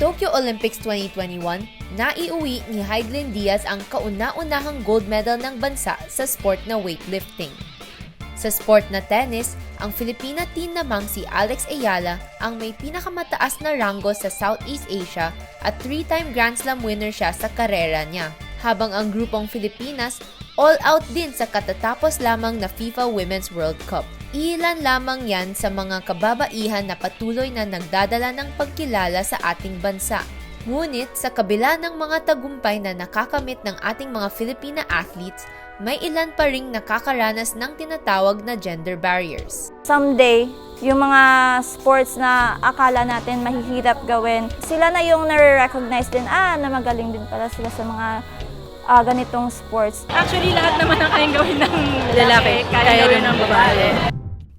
Tokyo Olympics 2021, naiuwi ni Hidilyn Diaz ang kauna-unahang gold medal ng bansa sa sport na weightlifting. Sa sport na tennis, ang Filipina teen namang si Alex Ayala ang may pinakamataas na ranggo sa Southeast Asia at 3-time Grand Slam winner siya sa karera niya. Habang ang grupong Filipinas, all out din sa katatapos lamang na FIFA Women's World Cup. Ilan lamang yan sa mga kababaihan na patuloy na nagdadala ng pagkilala sa ating bansa. Ngunit sa kabila ng mga tagumpay na nakakamit ng ating mga Filipina athletes, may ilan pa ring nakakaranas ng tinatawag na gender barriers. Someday, yung mga sports na akala natin mahihirap gawin, sila na yung nare-recognize din, na magaling din pala sila sa mga ganitong sports. Actually, lahat naman ang kayang gawin ng lalaki, kaya gawin ng babae.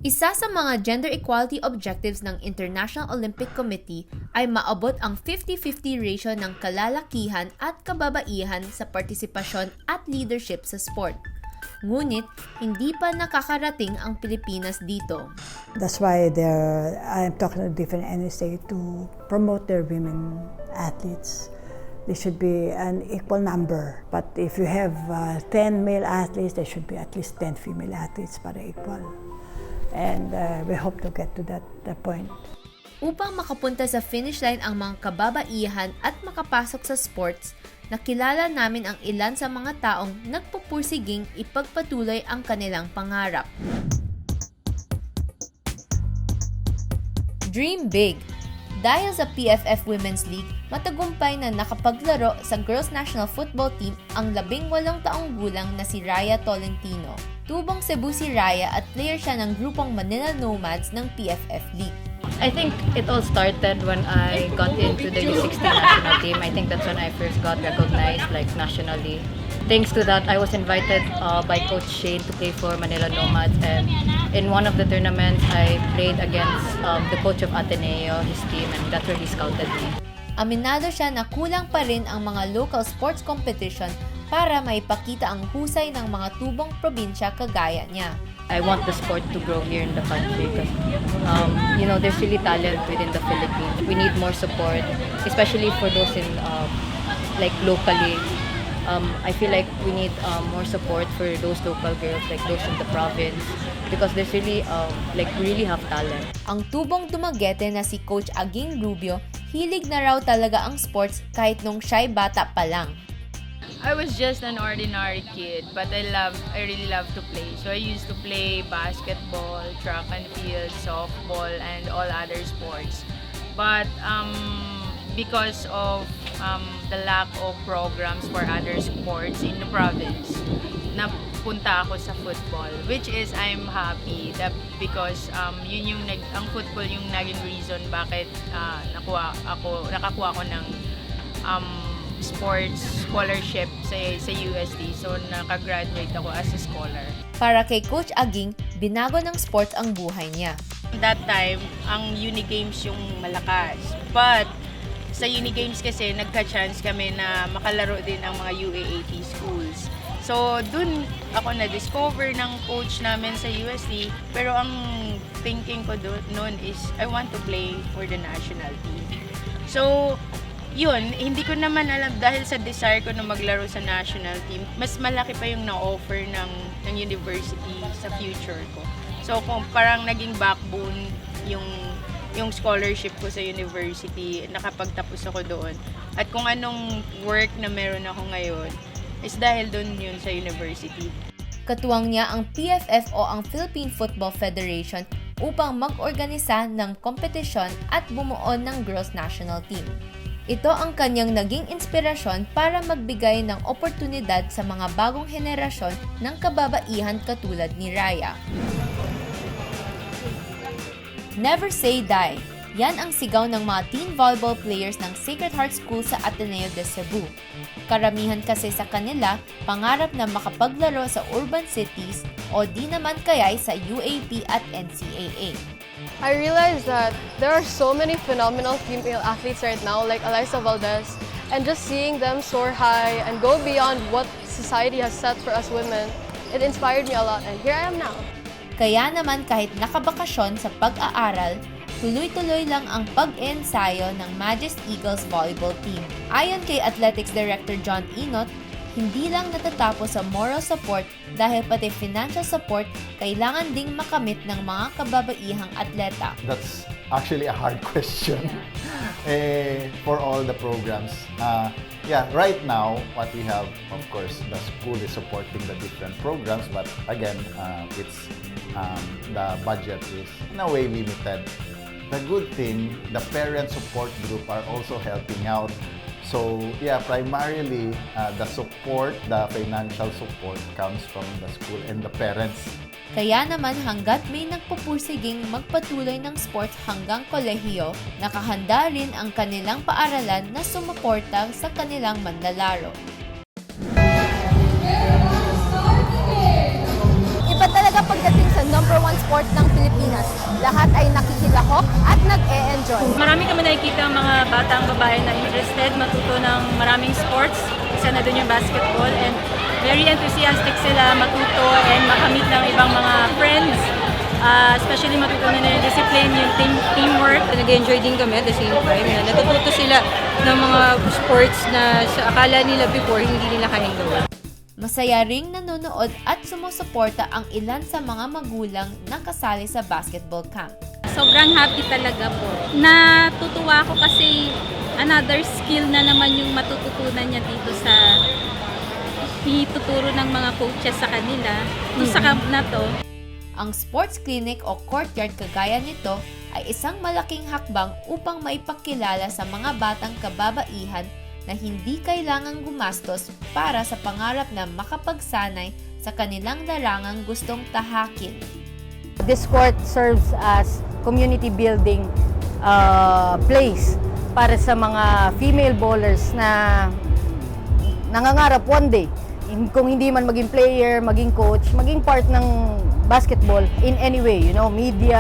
Isa sa mga gender equality objectives ng International Olympic Committee ay maabot ang 50-50 ratio ng kalalakihan at kababaihan sa partisipasyon at leadership sa sport. Ngunit, hindi pa nakakarating ang Pilipinas dito. That's why I'm talking to different NSA to promote their women athletes. There should be an equal number. But if you have 10 male athletes, there should be at least 10 female athletes para equal. And we hope to get to that point. Upang makapunta sa finish line ang mga kababaihan at makapasok sa sports, nakilala namin ang ilan sa mga taong nagpupursiging ipagpatuloy ang kanilang pangarap. Dream big! Dahil sa PFF Women's League, matagumpay na nakapaglaro sa Girls National Football Team ang 18 taong gulang na si Raya Tolentino. Tubong Cebu si Raya at player siya ng grupong Manila Nomads ng PFF League. I think it all started when I got into the U16 national team. I think that's when I first got recognized nationally. Thanks to that, I was invited by Coach Shane to play for Manila Nomads, and in one of the tournaments, I played against the coach of Ateneo, his team, and that's where he scouted me. Aminado siya na kulang pa rin ang mga local sports competition para maipakita ang husay ng mga tubong probinsya kagaya niya. I want the sport to grow here in the country because, there's really talent within the Philippines. We need more support, especially for those in, locally. I feel like we need more support for those local girls, like those in the province, because there's really, we really have talent. Ang tubong Dumaguete na si Coach Aging Rubio, hilig na raw talaga ang sports kahit nung siya'y bata pa lang. I was just an ordinary kid, but I really love to play. So I used to play basketball, track and field, softball, and all other sports. But because of the lack of programs for other sports in the province, napunta ako sa football, which is I'm happy that because ang football yung naging reason bakit nakakuha ako ng sports scholarship sa UST. So nakagraduate ako as a scholar. Para kay Coach Aging, binago ng sports ang buhay niya. That time, ang Unigames yung malakas. But sa Unigames kasi nagka-chance kami na makalaro din ang mga UAAP schools. So dun ako na-discover ng coach namin sa UST. Pero ang thinking ko noon is I want to play for the national team. So yun, hindi ko naman alam dahil sa desire ko na maglaro sa national team, mas malaki pa yung na-offer ng university sa future ko. So kung parang naging backbone yung scholarship ko sa university, nakapagtapos ako doon. At kung anong work na meron ako ngayon, is dahil doon yun sa university. Katuwang niya ang PFF o ang Philippine Football Federation upang mag-organisa ng kompetisyon at bumuo ng Girls National Team. Ito ang kanyang naging inspirasyon para magbigay ng oportunidad sa mga bagong henerasyon ng kababaihan katulad ni Raya. Never say die. Yan ang sigaw ng mga teen volleyball players ng Sacred Heart School sa Ateneo de Cebu. Karamihan kasi sa kanila, pangarap na makapaglaro sa urban cities o di naman kaya'y sa UAP at NCAA. I realized that there are so many phenomenal female athletes right now, like Alyssa Valdez, and just seeing them soar high and go beyond what society has set for us women, it inspired me a lot, and here I am now. Kaya naman kahit nakabakasyon sa pag-aaral, tuloy-tuloy lang ang pag-ensayo ng Magis Eagles volleyball team. Ayon kay Athletics Director John Inot, hindi lang natatapos sa moral support dahil pati financial support kailangan ding makamit ng mga kababaihang atleta. That's actually a hard question for all the programs. Right now, what we have, of course, the school is supporting the different programs, but again, the budget is in a way limited. The good thing, the parent support group are also helping out. So primarily the support, the financial support comes from the school and the parents. Kaya naman hanggat may nagpupursiging magpatuloy ng sports hanggang kolehiyo, nakahanda rin ang kanilang paaralan na sumuporta sa kanilang manlalaro. Iba talaga pagdating sa number 1 sport ng Pilipinas. Lahat ay nakikilahok at nag-e-enjoy. Marami kami nakikita mga batang babae na interested matuto ng maraming sports. Isa na doon yung basketball and very enthusiastic sila matuto and makamit ng ibang mga friends. Especially matutunan na yung discipline, yung teamwork. Nag-enjoy din kami at the same time. Natututo sila ng mga sports na sa akala nila before hindi nila kayang gawin. Masaya ring nanonood at sumusuporta ang ilan sa mga magulang na kasali sa basketball camp. Sobrang happy talaga po. Natutuwa ako kasi another skill na naman yung matututunan niya dito sa ituturo ng mga coaches sa kanila. Sa camp na to. Ang sports clinic o courtyard kagaya nito ay isang malaking hakbang upang maipakilala sa mga batang kababaihan na hindi kailangang gumastos para sa pangarap na makapagsanay sa kanilang larangang gustong tahakin. This court serves as community building place para sa mga female bowlers na nangangarap one day, kung hindi man maging player, maging coach, maging part ng basketball in any way, media,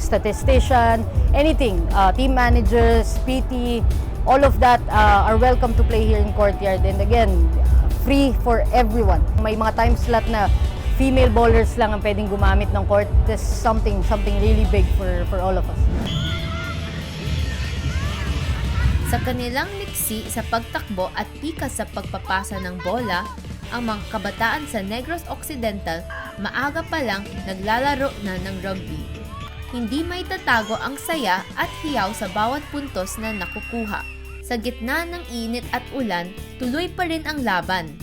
statistician, anything, team managers, PT, all of that are welcome to play here in Courtyard, and again, free for everyone. May mga time slot na female bowlers lang ang pwedeng gumamit ng court. This is something really big for all of us. Sa kanilang liksi sa pagtakbo at pikas sa pagpapasa ng bola, ang mga kabataan sa Negros Occidental maaga pa lang naglalaro na ng rugby. Hindi may tatago ang saya at hiyaw sa bawat puntos na nakukuha. Sa gitna ng init at ulan, tuloy pa rin ang laban.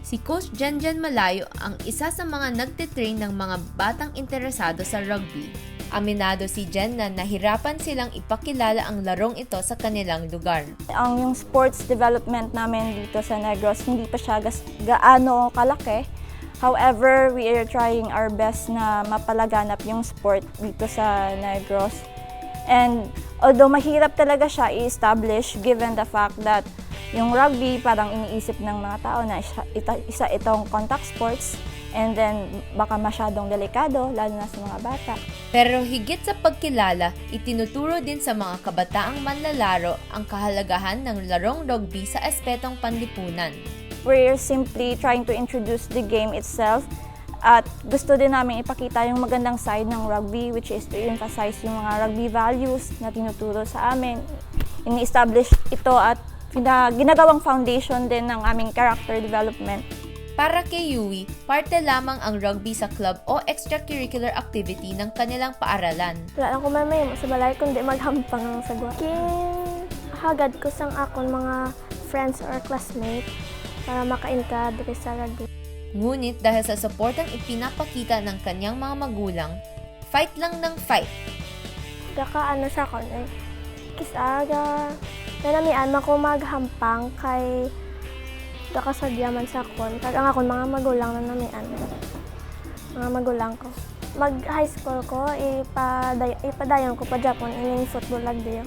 Si Coach Jenjen Malayo ang isa sa mga nagtitrain ng mga batang interesado sa rugby. Aminado si Jen na nahirapan silang ipakilala ang larong ito sa kanilang lugar. Yung sports development namin dito sa Negros, hindi pa siya gaano kalaki. However, we are trying our best na mapalaganap yung sport dito sa Negros. And although mahirap talaga siya i-establish given the fact that yung rugby parang iniisip ng mga tao na isa itong contact sports and then baka masyadong delikado lalo na sa mga bata. Pero higit sa pagkilala, itinuturo din sa mga kabataang manlalaro ang kahalagahan ng larong rugby sa aspetong panlipunan. We're simply trying to introduce the game itself at gusto din namin ipakita yung magandang side ng rugby, which is to emphasize yung mga rugby values na tinuturo sa amin. Ini-establish ito at ginagawang foundation din ng aming character development. Para kay Yui, parte lamang ang rugby sa club o extracurricular activity ng kanilang paaralan. Wala lang ko mamay sa balay kundi maghampang ang sagwa. Hagad ko sang akon mga friends or classmates para maka-enka dito sa rugby. Ngunit dahil sa suportang ipinapakita ng kanyang mga magulang, fight lang ng fight. Daka sa akon kisaga. Nanamian ako maghampang kay daka sa diaman sa akon. Kag ang akon mga magulang na namian. Mga magulang ko. Mag-high school ko, ipadayon ko pa Japon in football rugby.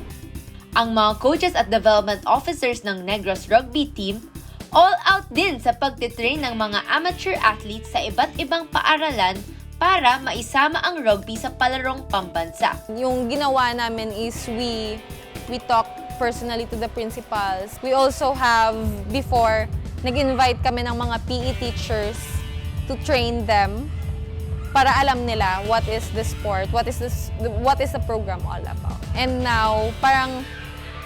Ang mga coaches at development officers ng Negros Rugby Team all out din sa pagtitrain ng mga amateur athletes sa iba't ibang paaralan para maisama ang rugby sa palarong pambansa. Yung ginawa namin is we talk personally to the principals. We also have, before, nag-invite kami ng mga PE teachers to train them para alam nila what is the sport, what is the program all about. And now, parang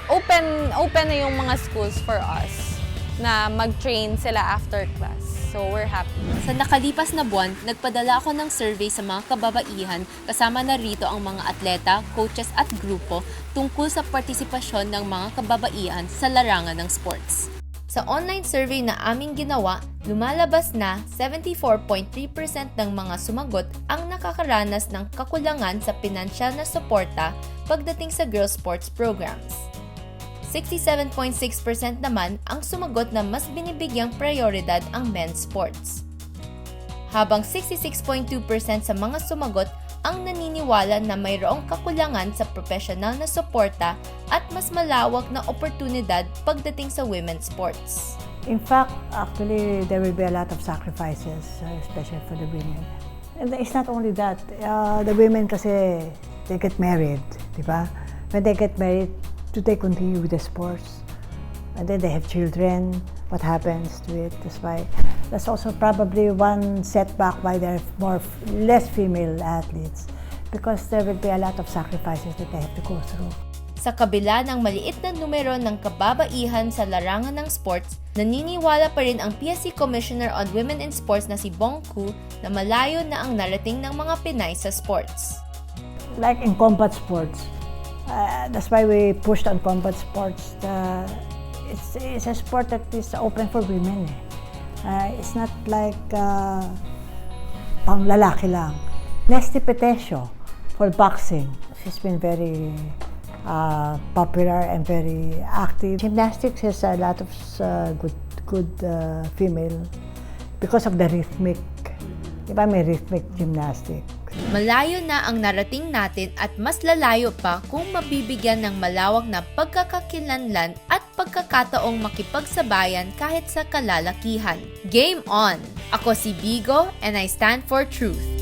open na yung mga schools for us na mag-train sila after class. So, we're happy. Sa nakalipas na buwan, nagpadala ako ng survey sa mga kababaihan kasama na rito ang mga atleta, coaches at grupo tungkol sa partisipasyon ng mga kababaihan sa larangan ng sports. Sa online survey na aming ginawa, lumalabas na 74.3% ng mga sumagot ang nakakaranas ng kakulangan sa pinansyal na suporta pagdating sa girls sports programs. 67.6% naman ang sumagot na mas binibigyang prioridad ang men's sports. Habang 66.2% sa mga sumagot ang naniniwala na mayroong kakulangan sa profesional na suporta at mas malawak na oportunidad pagdating sa women's sports. In fact, actually, there will be a lot of sacrifices, especially for the women. And it's not only that. The women kasi, they get married, di ba? When they get married, do they continue with the sports? And then they have children. What happens to it? That's also probably one setback why there are less female athletes, because there will be a lot of sacrifices that they have to go through. Sa kabila ng maliit na numero ng kababaihan sa larangan ng sports, naniniwala pa rin ang PSC Commissioner on Women in Sports na si Bong Ku na malayo na ang narating ng mga Pinay sa sports. Like in combat sports, that's why we pushed on combat sports. It's a sport that is open for women. It's not like pang lalaki lang. Nesty Petesio for boxing. She's been very popular and very active. Gymnastics has a lot of good female because of the rhythmic. Diba may rhythmic gymnastics. Malayo na ang narating natin at mas lalayo pa kung mabibigyan ng malawak na pagkakakilanlan at pagkakataong makipagsabayan kahit sa kalalakihan. Game on! Ako si Bigo and I stand for truth.